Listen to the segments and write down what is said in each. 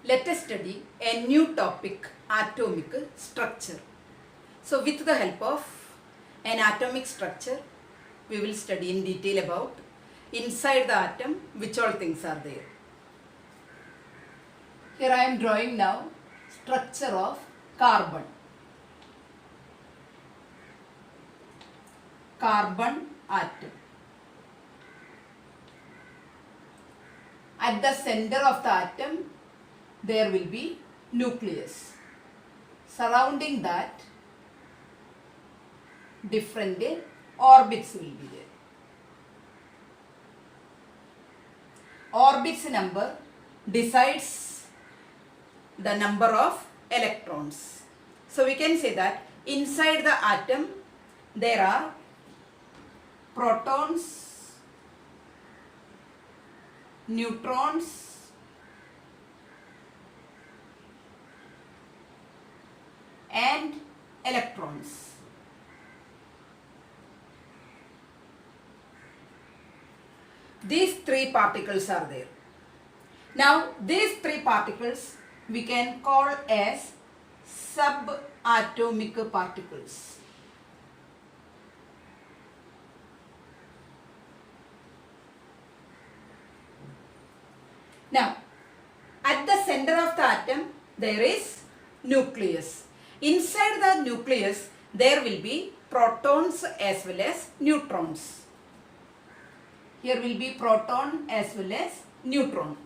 let us study a new topic, atomic structure. So with the help of an atomic structure, we will study in detail about inside the atom which all things are there. Here I am drawing now structure of carbon. Carbon atom. At the center of the atom, there will be nucleus. Surrounding that, different orbits will be there. Orbits number decides the number of electrons. So we can say that inside the atom there are protons, neutrons, and electrons. These three particles are there. Now these three particles we can call as subatomic particles. Now at the center of the atom there is nucleus. Inside the nucleus there will be protons as well as neutrons. Here will be proton as well as neutron.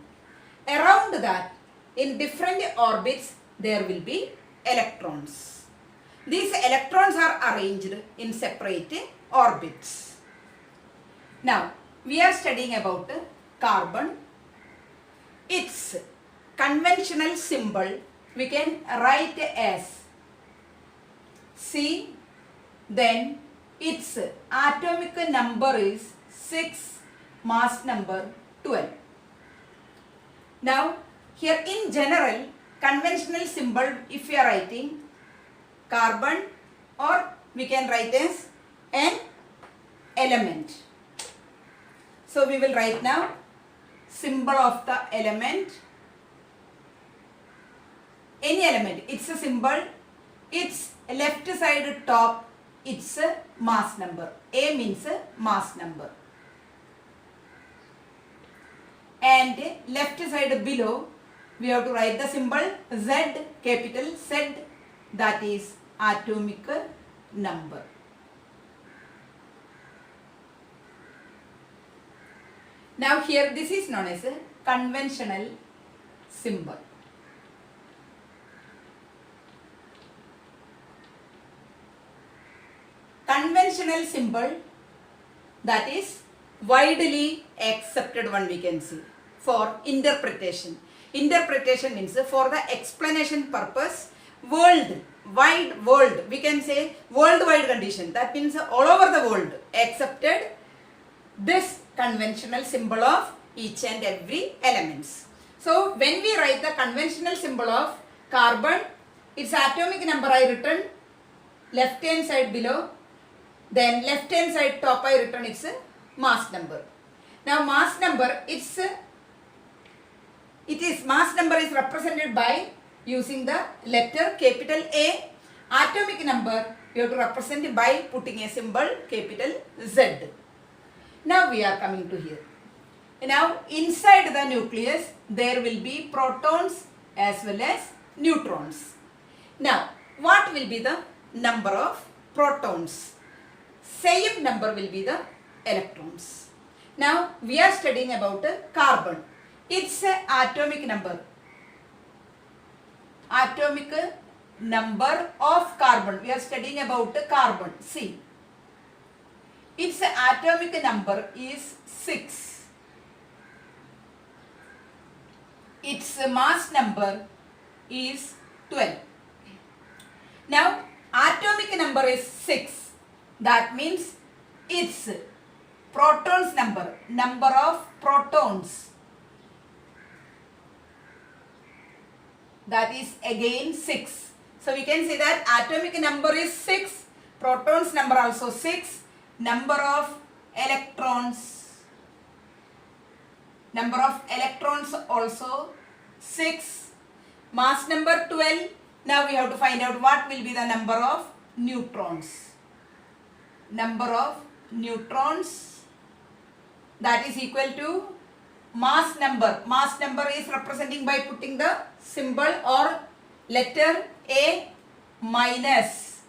Around that, in different orbits, there will be electrons. These electrons are arranged in separate orbits. Now, we are studying about carbon. Its conventional symbol we can write as C. Then its atomic number is 6. Mass number 12. Now here in general conventional symbol, if we are writing carbon, or we can write as an element. So we will write now symbol of the element. Any element, it's a symbol, its left side top, it's a mass number. A means a mass number. And left side below we have to write the symbol Z, capital Z, that is atomic number. Now here this is known as a conventional symbol. Conventional symbol, that is widely accepted one, we can see for interpretation. Interpretation means for the explanation purpose, wide world, we can say worldwide condition, that means all over the world accepted this conventional symbol of each and every elements. So when we write the conventional symbol of carbon, its atomic number I written left hand side below, then left hand side top I written its mass number. Now mass number, mass number is represented by using the letter capital A. Atomic number you have to represent it by putting a symbol capital Z. Now we are coming to here. Now inside the nucleus there will be protons as well as neutrons. Now what will be the number of protons? Same number will be the electrons. Now we are studying about carbon. Its atomic number. Atomic number of carbon. We are studying about carbon. See. Its atomic number is 6. Its mass number is 12. Now atomic number is 6. That means its protons number of protons, that is again 6. So we can say that atomic number is 6, protons number also 6, number of electrons also 6, Mass number 12. Now we have to find out what will be the number of neutrons. Number of neutrons, that is equal to mass number. Mass number is representing by putting the symbol or letter A minus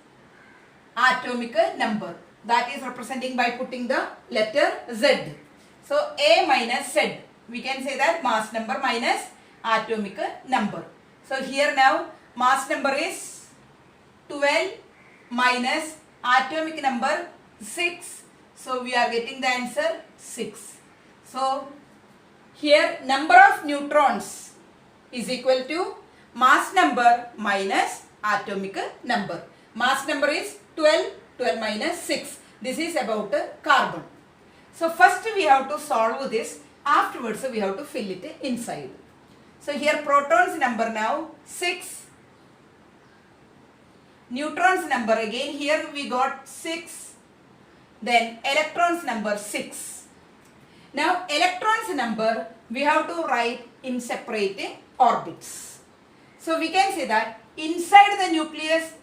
atomic number. That is representing by putting the letter Z. So A minus Z. We can say that mass number minus atomic number. So here now mass number is 12 minus atomic number 6. So we are getting the answer 6. So here number of neutrons is equal to mass number minus atomic number. Mass number is 12, 12 minus 6. This is about carbon. So first we have to solve this. Afterwards we have to fill it inside. So here protons number now 6. Neutrons number again here we got 6. Then electrons number 6. Now electrons number we have to write in separate orbits. So we can say that inside the nucleus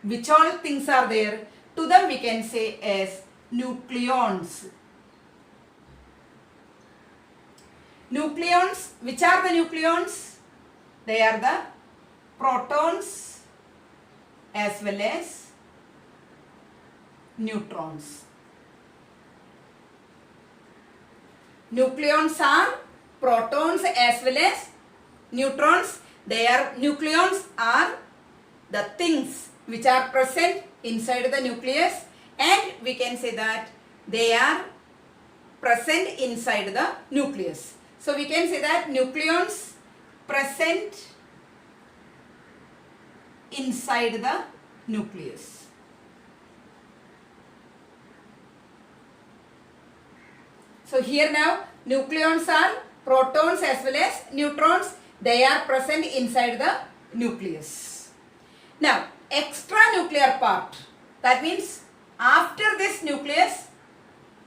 which all things are there, to them we can say as nucleons. Nucleons, which are the nucleons? They are the protons as well as neutrons. Nucleons are protons as well as neutrons. Nucleons are the things which are present inside the nucleus, and we can say that they are present inside the nucleus. So we can say that nucleons present inside the nucleus. So here now nucleons are protons as well as neutrons. They are present inside the nucleus. Now extranuclear part, that means after this nucleus,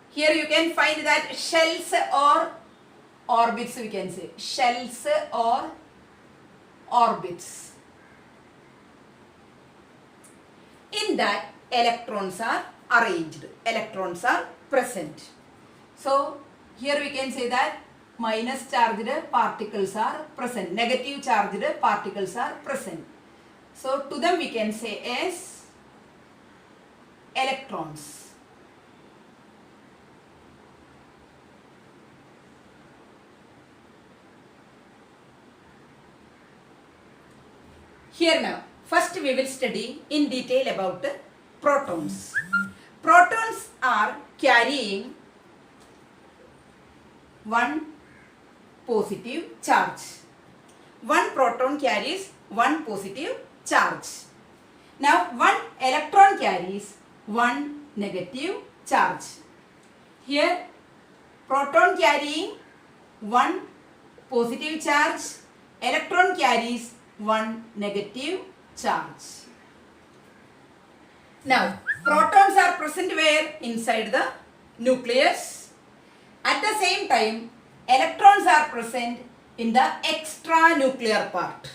here you can find that shells or orbits, we can say shells or orbits. In that electrons are arranged, electrons are present. So here we can say that minus charged particles are present, negative charged particles are present. So to them we can say as electrons. Here now, first we will study in detail about protons. Protons are carrying one positive charge. One proton carries one positive charge. Now one electron carries one negative charge. Here proton carrying one positive charge, electron carries one negative charge. Now protons are present where? Inside the nucleus. At the same time electrons are present in the extranuclear part.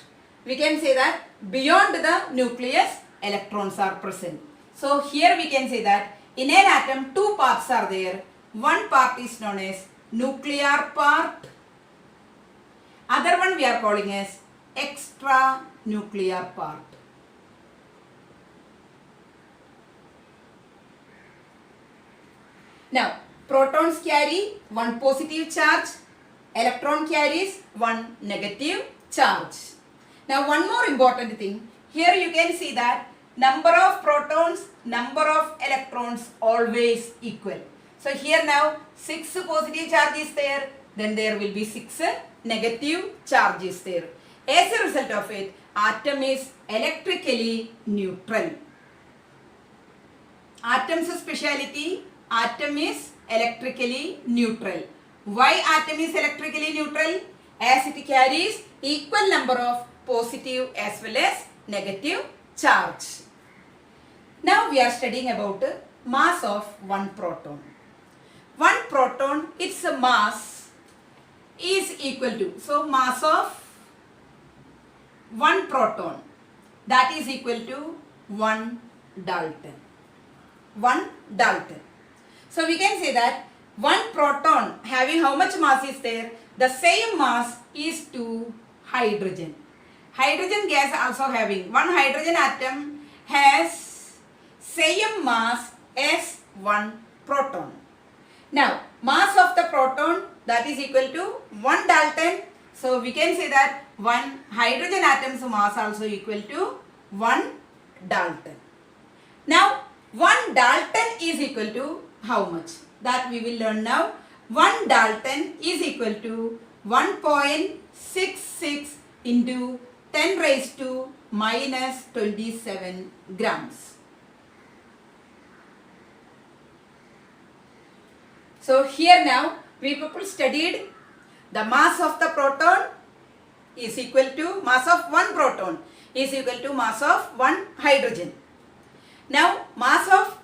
We can say that beyond the nucleus electrons are present. So here we can say that in an atom two parts are there. One part is known as nuclear part. Other one we are calling as extranuclear part. Now protons carry one positive charge, electron carries one negative charge. Now one more important thing, here you can see that number of protons, number of electrons always equal. So here now 6 positive charges there, then there will be 6 negative charges there. As a result of it, atom is electrically neutral. Atom's speciality, atom is electrically neutral. Why atom is electrically neutral? As it carries equal number of positive as well as negative charge. Now we are studying about mass of one proton. One proton, its mass is equal to, so mass of 1 proton, that is equal to 1 Dalton. 1 Dalton. So we can say that 1 proton having how much mass is there? The same mass is 2 hydrogen. Hydrogen gas also having, one hydrogen atom has same mass as 1 proton. Now mass of the proton, that is equal to 1 Dalton. So we can say that one hydrogen atom's mass also equal to 1 Dalton. Now 1 Dalton is equal to how much? That we will learn now. 1 Dalton is equal to 1.66 into 10 raised to minus 27 grams. So here now we people studied the mass of the proton is equal to mass of 1 proton is equal to mass of 1 hydrogen. Now mass of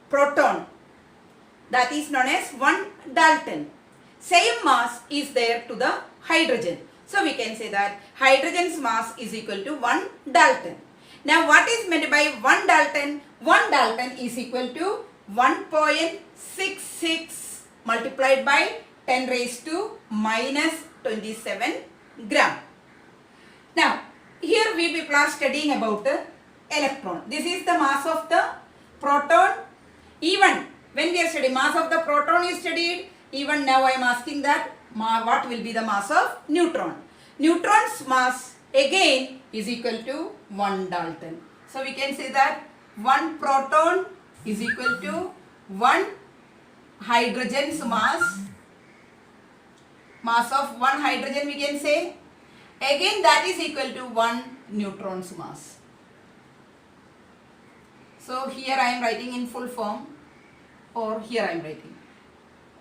proton, that is known as 1 Dalton. Same mass is there to the hydrogen. So we can say that hydrogen's mass is equal to 1 Dalton. Now what is meant by 1 Dalton? 1 Dalton is equal to 1.66 multiplied by 10 raised to minus 27 gram. Now here we people are studying about the electron. This is the mass of the proton. Even when we are studying mass of the proton is studied, even now I am asking that what will be the mass of neutron. Neutron's mass again is equal to 1 Dalton. So we can say that 1 proton is equal to 1 hydrogen's mass. Mass of 1 hydrogen we can say. Again that is equal to 1 neutron's mass. So here I am writing in full form, or here I am writing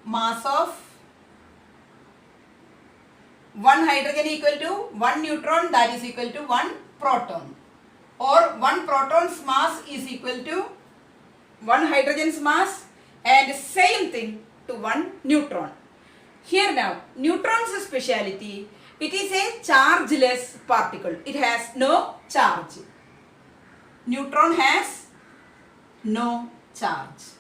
mass of 1 hydrogen equal to 1 neutron, that is equal to 1 proton, or 1 proton's mass is equal to 1 hydrogen's mass and same thing to 1 neutron. Here now neutron's speciality, it is a chargeless particle. It has no charge. Neutron has no charge.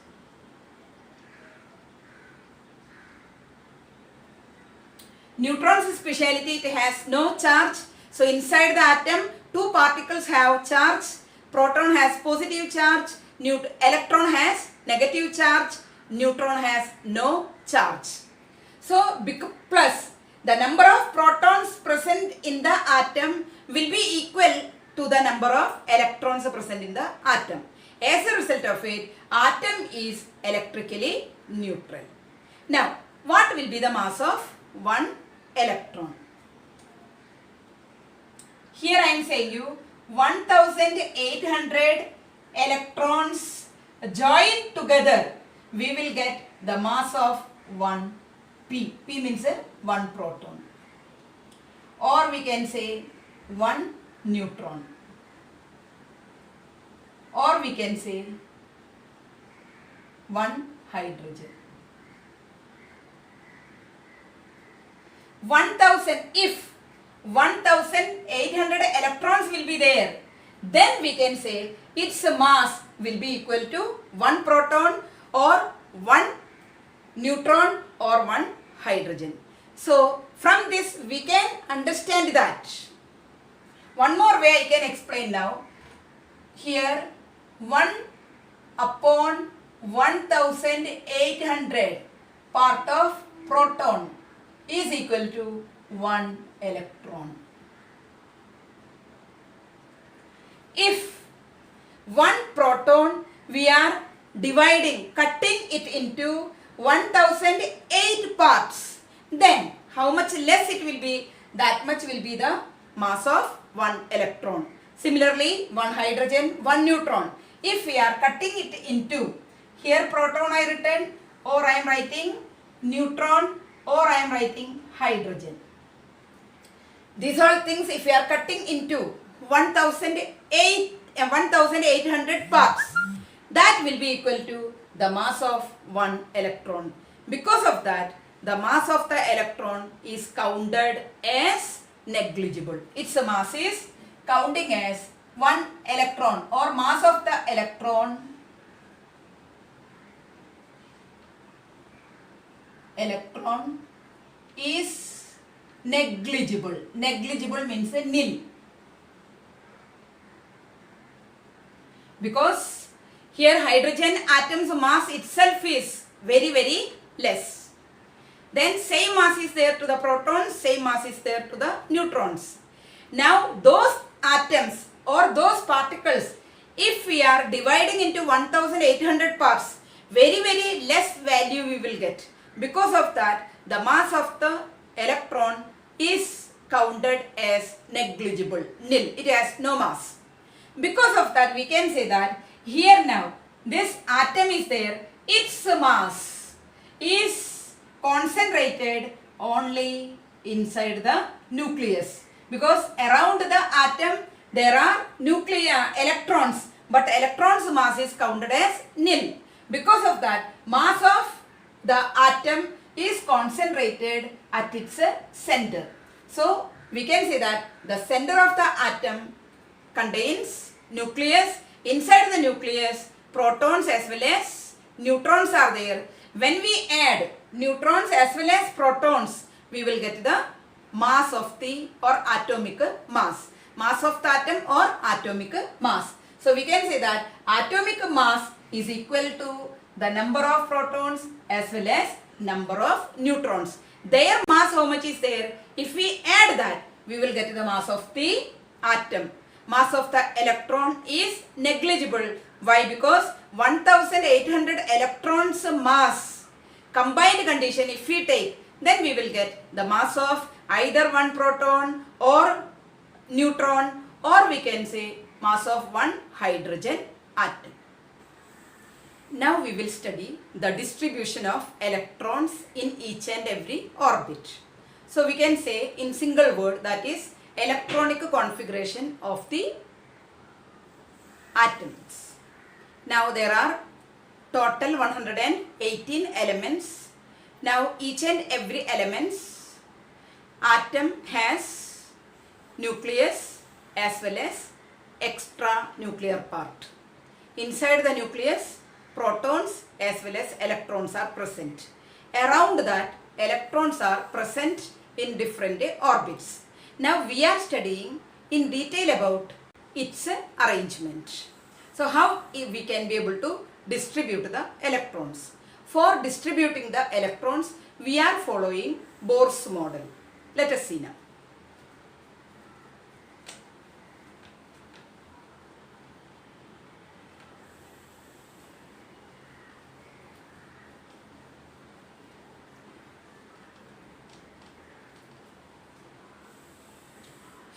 Neutron's speciality, it has no charge. So inside the atom, two particles have charge. Proton has positive charge. Electron has negative charge. Neutron has no charge. So plus the number of protons present in the atom will be equal to the number of electrons present in the atom. As a result of it, atom is electrically neutral. Now, what will be the mass of 1 electron? Here I am saying you 1800 electrons join together, we will get the mass of 1 P. P means 1 proton. Or we can say 1 neutron. Or we can say 1 hydrogen. 1000, if 1800 electrons will be there, then we can say its mass will be equal to 1 proton or 1 neutron or 1 hydrogen. So from this we can understand that. One more way I can explain now. Here 1 upon 1800 part of proton is equal to 1 electron. If 1 proton we are dividing, cutting it into 1008 parts, then how much less it will be? That much will be the mass of 1 electron. Similarly, 1 hydrogen, 1 neutron. If we are cutting it into, here proton I written, or I am writing neutron, or I am writing hydrogen. These all things if we are cutting into 1800 parts, that will be equal to the mass of 1 electron. Because of that, the mass of the electron is counted as negligible. Its mass is counting as one electron or mass of the electron is negligible. Negligible means nil. Because here hydrogen atom's mass itself is very, very less. Then same mass is there to the protons, same mass is there to the neutrons. Now those atoms or those particles, if we are dividing into 1800 parts, very, very less value we will get. Because of that, the mass of the electron is counted as negligible, nil. It has no mass. Because of that, we can say that here now this atom is there, its mass is concentrated only inside the nucleus. Because around the atom there are electrons, but electrons mass is counted as nil. Because of that, mass of the atom is concentrated at its center. So we can say that the center of the atom contains nucleus. Inside the nucleus, protons as well as neutrons are there. When we add neutrons as well as protons, we will get the mass of the or atomic mass. Mass of the atom or atomic mass. So we can say that atomic mass is equal to the number of protons as well as number of neutrons. Their mass how much is there? If we add that, we will get the mass of the atom. Mass of the electron is negligible. Why? Because 1800 electrons mass combined condition if we take, then we will get the mass of either one proton or neutron, or we can say mass of one hydrogen atom. Now we will study the distribution of electrons in each and every orbit. So we can say in single word, that is electronic configuration of the atoms. Now there are total 118 elements. Now each and every elements atom has nucleus as well as extra nuclear part. Inside the nucleus, protons as well as electrons are present. Around that, electrons are present in different orbits. Now we are studying in detail about its arrangement. So how we can be able to distribute the electrons. For distributing the electrons, we are following Bohr's model. Let us see now.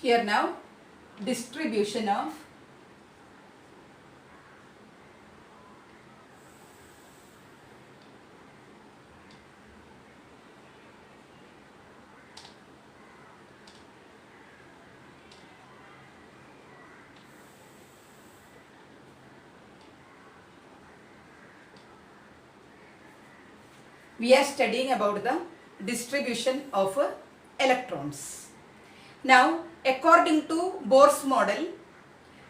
Here now, distribution of we are studying about the distribution of electrons. Now, according to Bohr's model,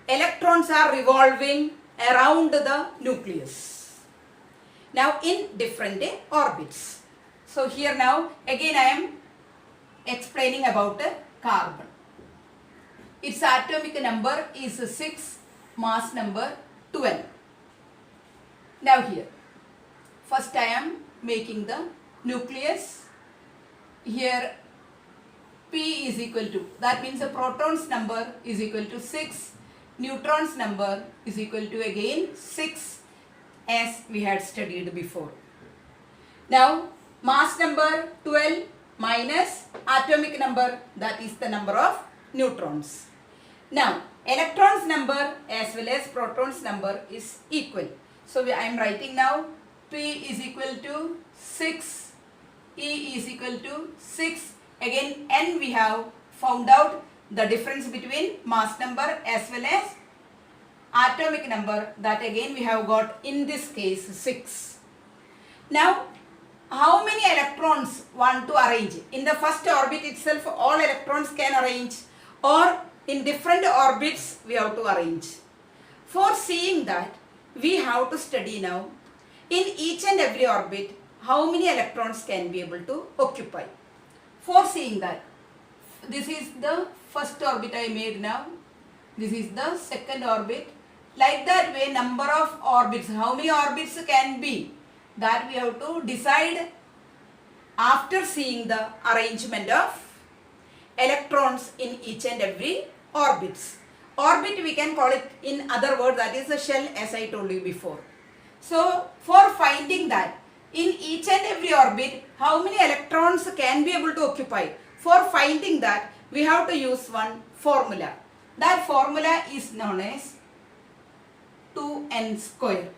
electrons are revolving around the nucleus. Now, in different orbits. So, here now, again I am explaining about carbon. Its atomic number is 6, mass number 12. Now, here, first I am making the nucleus. Here P is equal to, that means the protons number is equal to 6, neutrons number is equal to again 6, as we had studied before. Now mass number 12 minus atomic number, that is the number of neutrons. Now electrons number as well as protons number is equal. So I am writing now P is equal to 6, E is equal to 6. Again N we have found out the difference between mass number as well as atomic number, that again we have got in this case 6. Now how many electrons want to arrange? In the first orbit itself all electrons can arrange, or in different orbits we have to arrange. For seeing that, we have to study now in each and every orbit how many electrons can be able to occupy. For seeing that, this is the first orbit I made now. This is the second orbit. Like that way, number of orbits, how many orbits can be, that we have to decide after seeing the arrangement of electrons in each and every orbits. Orbit we can call it in other words, that is a shell, as I told you before. So for finding that in each and every orbit how many electrons can be able to occupy, for finding that we have to use one formula. That formula is known as 2n square.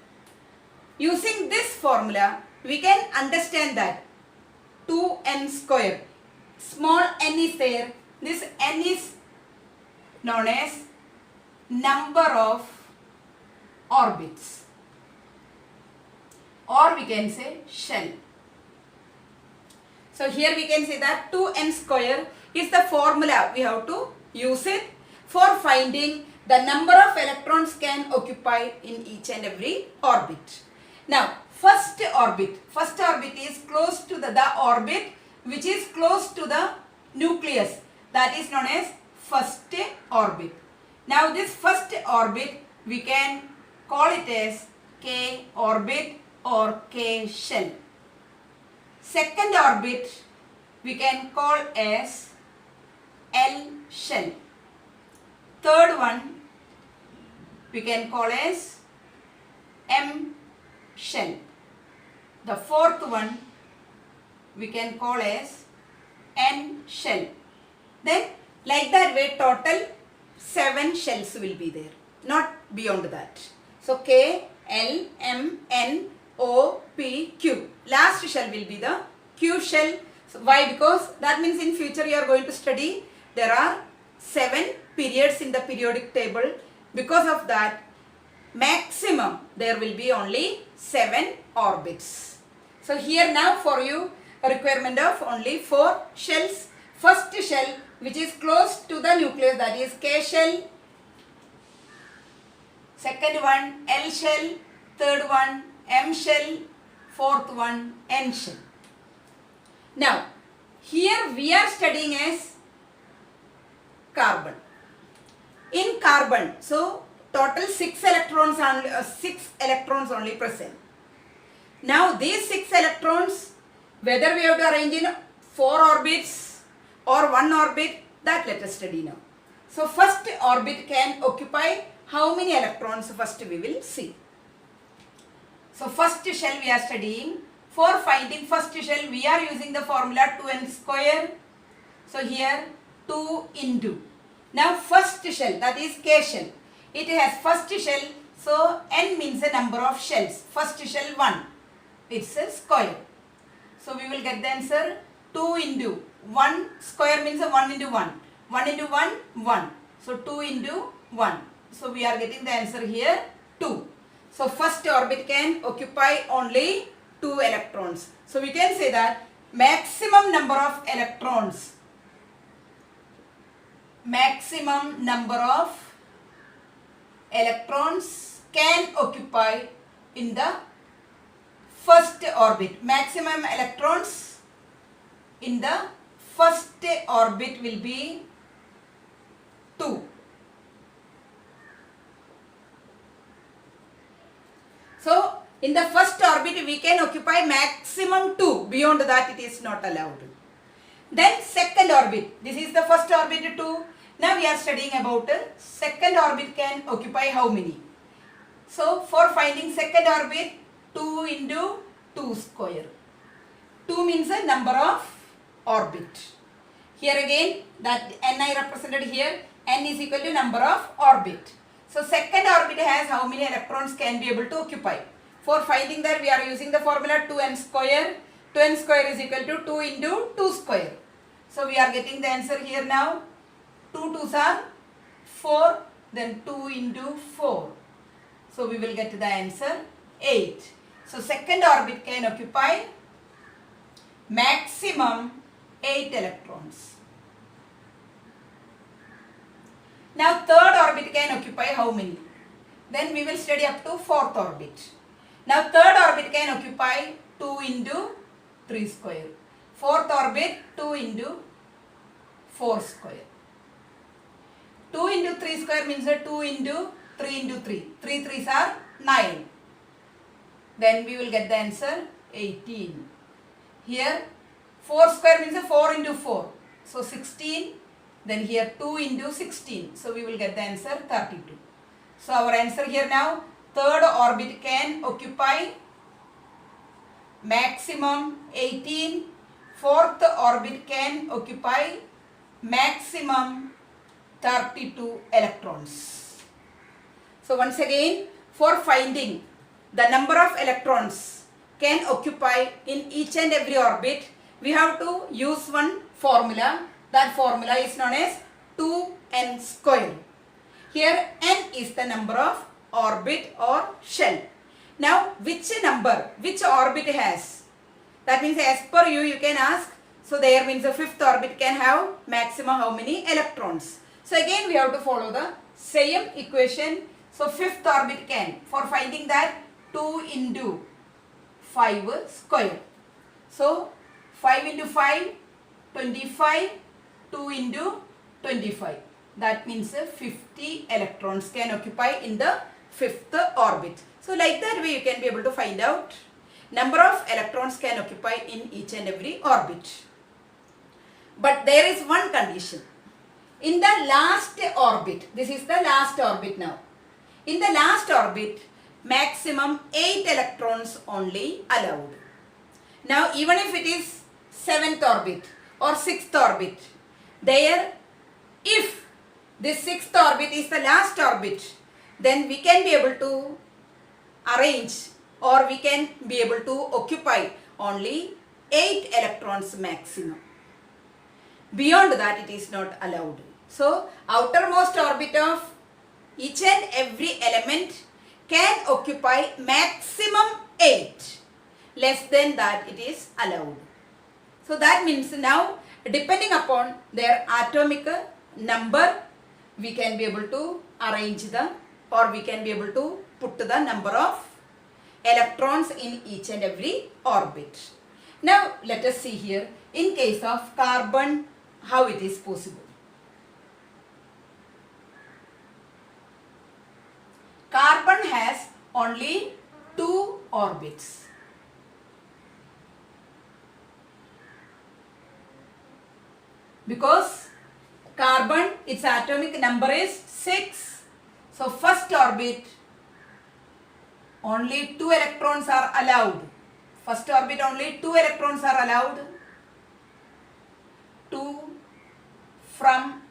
Using this formula we can understand that 2n square, small n is there, this n is known as number of orbits, or we can say shell. So here we can say that 2n square is the formula we have to use it for finding the number of electrons can occupy in each and every orbit. Now first orbit is close to the orbit which is close to the nucleus, that is known as first orbit. Now this first orbit we can call it as K orbit or K shell. Second orbit we can call as L shell. Third one we can call as M shell. The fourth one we can call as N shell. Then like that way total 7 shells will be there, not beyond that. So K, L, M, N, O, P, Q. Last shell will be the Q shell. So why? Because that means in future you are going to study there are 7 periods in the periodic table. Because of that, maximum there will be only 7 orbits. So here now for you a requirement of only 4 shells. First shell which is close to the nucleus, that is K shell. Second one L shell. Third one M shell. Fourth one N shell. Now here we are studying as carbon. In carbon, so total 6 electrons only present. Now these 6 electrons, whether we have to arrange in 4 orbits or 1 orbit, that let us study now. So first orbit can occupy how many electrons, first we will see. So first shell we are studying. For finding first shell we are using the formula 2n square. So here 2 into. Now first shell, that is K shell. It has first shell, so n means the number of shells. First shell 1. It's a square. So we will get the answer 2 into 1 square means 1 into 1. 1 into 1, 1. So 2 into 1. So we are getting the answer here 2. So first orbit can occupy only 2 electrons. So we can say that maximum number of electrons can occupy in the first orbit. Maximum electrons in the first orbit will be 2. So in the first orbit we can occupy maximum 2. Beyond that it is not allowed. Then second orbit. This is the first orbit 2. Now we are studying about second orbit can occupy how many. So for finding second orbit, 2 into 2 square. 2 means the number of orbit. Here again that n I represented here. N is equal to number of orbit. So second orbit has how many electrons can be able to occupy. For finding that we are using the formula 2n square. 2n square is equal to 2 into 2 square. So we are getting the answer here now. 2 2s are 4, then 2 into 4. So we will get the answer 8. So second orbit can occupy maximum 8 electrons. orbit can occupy how many? Then we will study up to fourth orbit. Now third orbit can occupy 2 into 3 square. Fourth orbit 2 into 4 square. 2 into 3 square means 2 into 3 into 3. 3 3s are 9. Then we will get the answer 18. Here 4 square means 4 into 4. So 16. Then here 2 into 16. So we will get the answer 32. So our answer here now, third orbit can occupy maximum 18. Fourth orbit can occupy maximum 32 electrons. So once again, for finding the number of electrons can occupy in each and every orbit, we have to use one formula. That formula is known as 2n square. Here n is the number of orbit or shell. Now which number, which orbit has? That means as per you can ask. So there means the fifth orbit can have maximum how many electrons. So again we have to follow the same equation. So fifth orbit can, for finding that, 2 into 5 square. So 5 into 5, 25, 2 into 25. That means 50 electrons can occupy in the fifth orbit. So like that way you can be able to find out number of electrons can occupy in each and every orbit. But there is one condition. In the last orbit, this is the last orbit now. In the last orbit, maximum 8 electrons only allowed. Now even if it is 7th orbit or 6th orbit, there if this 6th orbit is the last orbit, then we can be able to arrange or we can be able to occupy only 8 electrons maximum. Beyond that it is not allowed. So outermost orbit of each and every element can occupy maximum 8. Less than that it is allowed. So that means now depending upon their atomic number, we can be able to arrange the, or we can be able to put the number of electrons in each and every orbit. Now let us see here in case of carbon how it is possible. Carbon has only 2 orbits. Because carbon, its atomic number is 6. So first orbit only 2 electrons are allowed. First orbit only 2 electrons are allowed. 2 from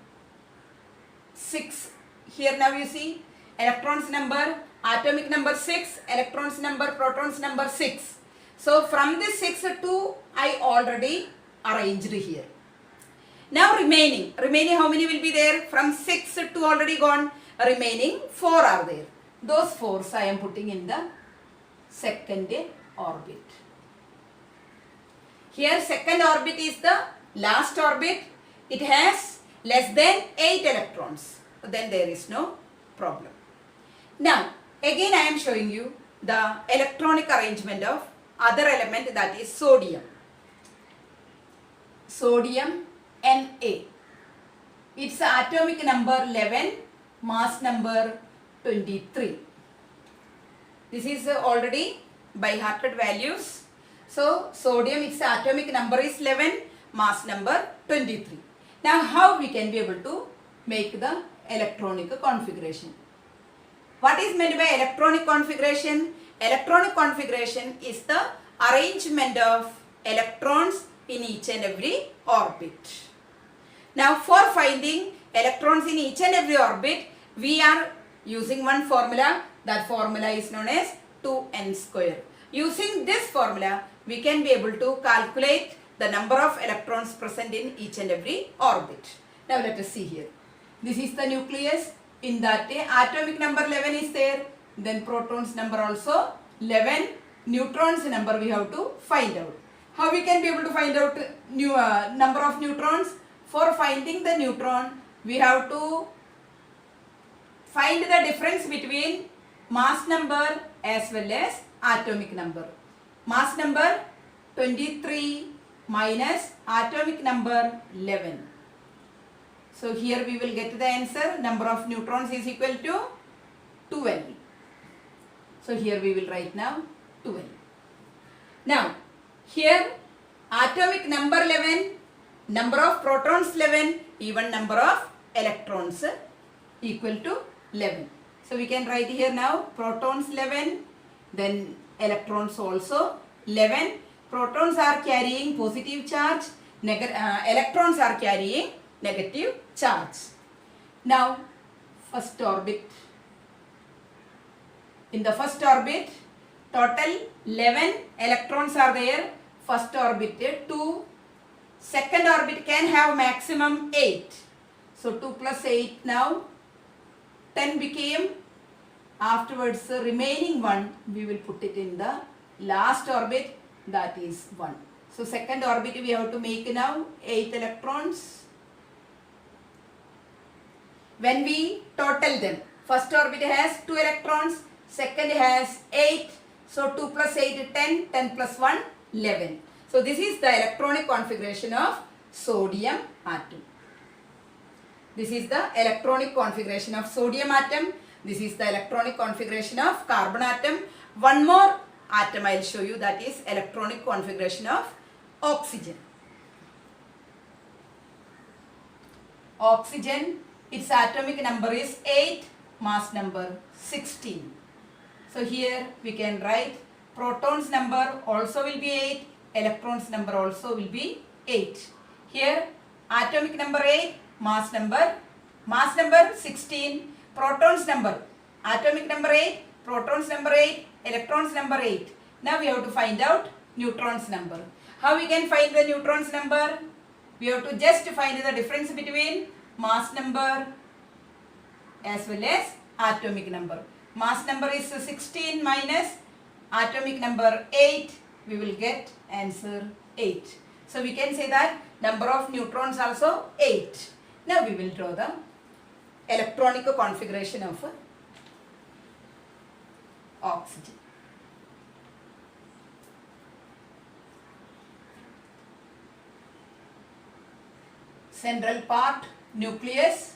6. Here now you see electrons number, atomic number 6, electrons number, protons number 6. So from this 6 2 I already arranged here. Now remaining how many will be there? From 6 2 already gone. Remaining 4 are there. Those 4s I am putting in the second orbit. Here second orbit is the last orbit. It has less than 8 electrons. Then there is no problem. Now again I am showing you the electronic arrangement of other element, that is sodium. Sodium Na. Its atomic number 11, mass number 23. This is already by hearted values. So sodium, its atomic number is 11, mass number 23. Now how we can be able to make the electronic configuration? What is meant by electronic configuration? Electronic configuration is the arrangement of electrons in each and every orbit. Now for finding electrons in each and every orbit, we are using one formula. That formula is known as 2n square. Using this formula, we can be able to calculate the number of electrons present in each and every orbit. Now let us see here. This is the nucleus. In that atomic number 11 is there. Then protons number also 11. Neutrons number we have to find out. How we can be able to find out number of neutrons? For finding the neutron, we have to find the difference between mass number as well as atomic number. Mass number 23 minus atomic number 11. So here we will get the answer. Number of neutrons is equal to 12. So here we will write now 12. Now here atomic number 11, number of protons 11, even number of electrons equal to 11. So we can write here now protons 11, then electrons also 11. Protons are carrying positive charge, electrons are carrying negative charge. Now first orbit. In the first orbit, total 11 electrons are there. First orbit 2. Second orbit can have maximum 8. So 2 plus 8 now 10 became. Afterwards remaining 1 we will put it in the last orbit, that is 1. So second orbit we have to make now 8 electrons. When we total them, first orbit has 2 electrons, second has 8. So 2 plus 8 10, 10 plus 1 11. So this is the electronic configuration of sodium atom. This is the electronic configuration of sodium atom. This is the electronic configuration of carbon atom. One more atom I will show you, that is electronic configuration of oxygen. Oxygen, its atomic number is 8, mass number 16. So here we can write protons number also will be 8, electrons number also will be 8. Here atomic number 8, mass number 16, protons number, atomic number 8, protons number 8, electrons number 8. Now we have to find out neutrons number. How we can find the neutrons number? We have to just find the difference between mass number as well as atomic number. Mass number is 16 minus atomic number 8. We will get answer 8. So we can say that number of neutrons also 8. Now we will draw the electronic configuration of oxygen. Central part, nucleus.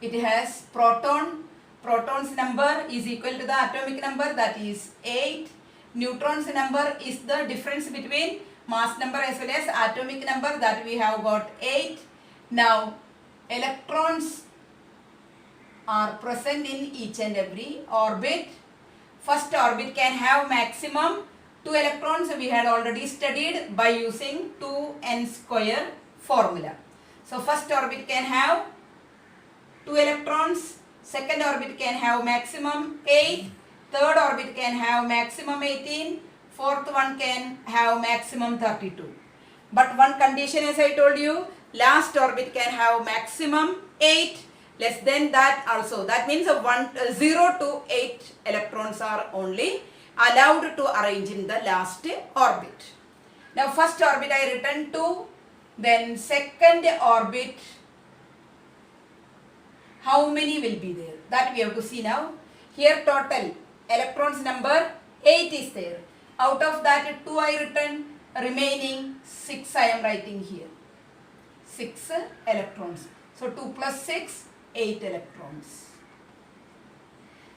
It has proton. Proton's number is equal to the atomic number, that is 8. Neutrons number is the difference between mass number as well as atomic number, that we have got 8. Now electrons are present in each and every orbit. First orbit can have maximum 2 electrons. We had already studied by using 2n square formula. So first orbit can have 2 electrons, second orbit can have maximum 8, third orbit can have maximum 18, fourth one can have maximum 32. But one condition, as I told you, last orbit can have maximum 8, less than that also. That means 0 to 8 electrons are only allowed to arrange in the last orbit. Now first orbit I written 2, then second orbit, how many will be there? That we have to see now. Here total electrons number 8 is there. Out of that 2 I written, remaining 6 I am writing here. 6 electrons. So 2 plus 6, 8 electrons.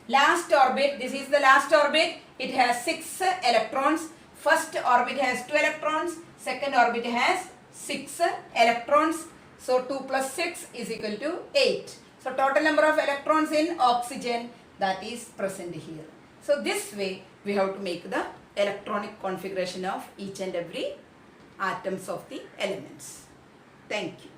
Last orbit, this is the last orbit. It has 6 electrons. First orbit has 2 electrons. Second orbit has 6 electrons. So 2 plus 6 is equal to 8. So total number of electrons in oxygen, that is present here. So this way we have to make the electronic configuration of each and every atoms of the elements. Thank you.